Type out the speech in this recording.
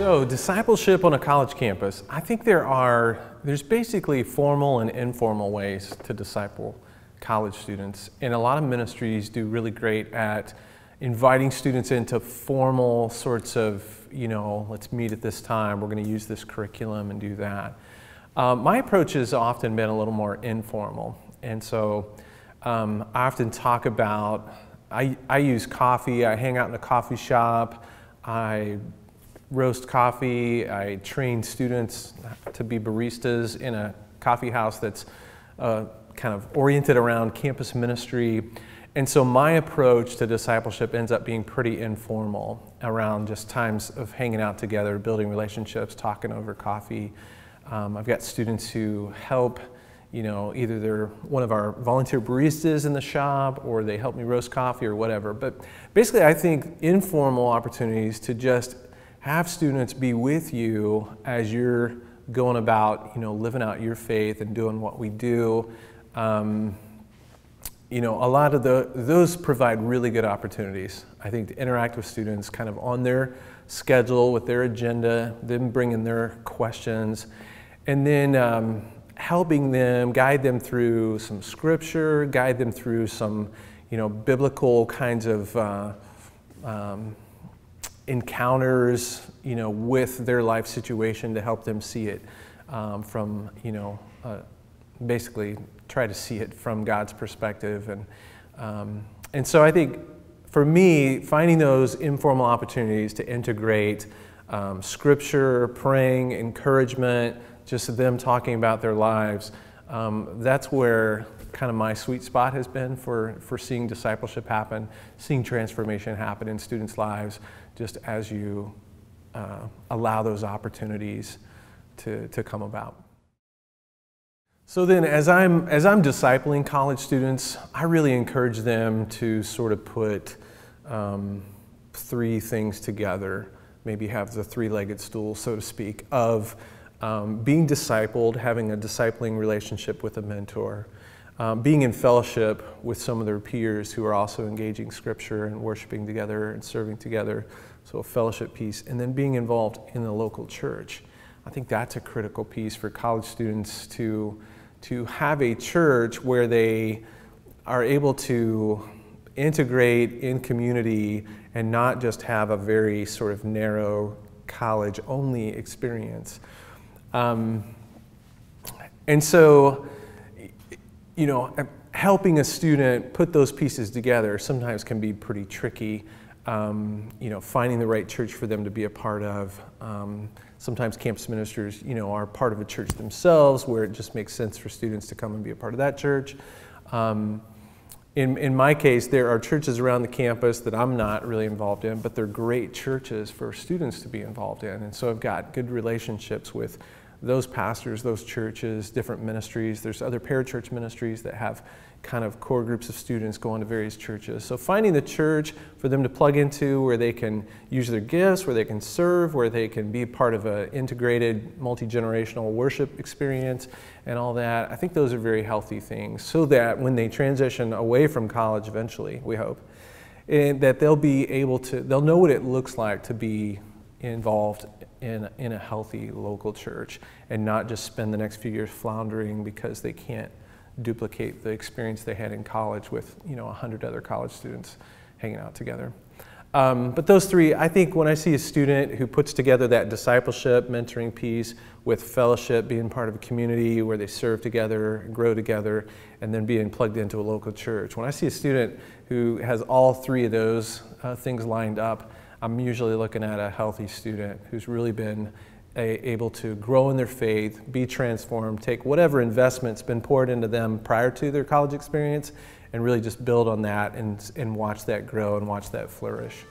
So discipleship on a college campus, I think there's basically formal and informal ways to disciple college students. And a lot of ministries do really great at inviting students into formal sorts of, let's meet at this time, we're going to use this curriculum and do that. My approach has often been a little more informal. And so I often talk about, I use coffee, I hang out in a coffee shop, I roast coffee, I train students to be baristas in a coffee house that's kind of oriented around campus ministry. And so my approach to discipleship ends up being pretty informal around just times of hanging out together, building relationships, talking over coffee. I've got students who help, either they're one of our volunteer baristas in the shop or they help me roast coffee or whatever. But basically I think informal opportunities to just have students be with you as you're going about, living out your faith and doing what we do. A lot of those provide really good opportunities, I think, to interact with students kind of on their schedule, with their agenda, them bringing their questions, and then helping them, guide them through some scripture, guide them through some, biblical kinds of encounters, with their life situation to help them see it from, basically try to see it from God's perspective. And so I think for me, finding those informal opportunities to integrate scripture, praying, encouragement, just them talking about their lives, that's where kind of my sweet spot has been for seeing discipleship happen, seeing transformation happen in students' lives, just as you allow those opportunities to come about. So then as I'm discipling college students, I really encourage them to sort of put three things together, maybe have the three-legged stool, so to speak, of being discipled, having a discipling relationship with a mentor, being in fellowship with some of their peers who are also engaging scripture and worshiping together and serving together, so a fellowship piece, and then being involved in the local church. I think that's a critical piece for college students to have a church where they are able to integrate in community and not just have a very sort of narrow college-only experience. And so, helping a student put those pieces together sometimes can be pretty tricky. Finding the right church for them to be a part of. Sometimes campus ministers, are part of a church themselves where it just makes sense for students to come and be a part of that church. In my case, there are churches around the campus that I'm not really involved in, but they're great churches for students to be involved in. And so I've got good relationships with those pastors, those churches, different ministries. There's other parachurch ministries that have kind of core groups of students going to various churches. So finding the church for them to plug into where they can use their gifts, where they can serve, where they can be part of an integrated multi-generational worship experience and all that, I think those are very healthy things so that when they transition away from college eventually, we hope, that they'll know what it looks like to be involved in a healthy local church and not just spend the next few years floundering because they can't duplicate the experience they had in college with 100 other college students hanging out together. But those three, I think when I see a student who puts together that discipleship, mentoring piece with fellowship, being part of a community where they serve together, grow together, and then being plugged into a local church. When I see a student who has all three of those things lined up, I'm usually looking at a healthy student who's really been able to grow in their faith, be transformed, take whatever investment's been poured into them prior to their college experience, and really just build on that and watch that grow and watch that flourish.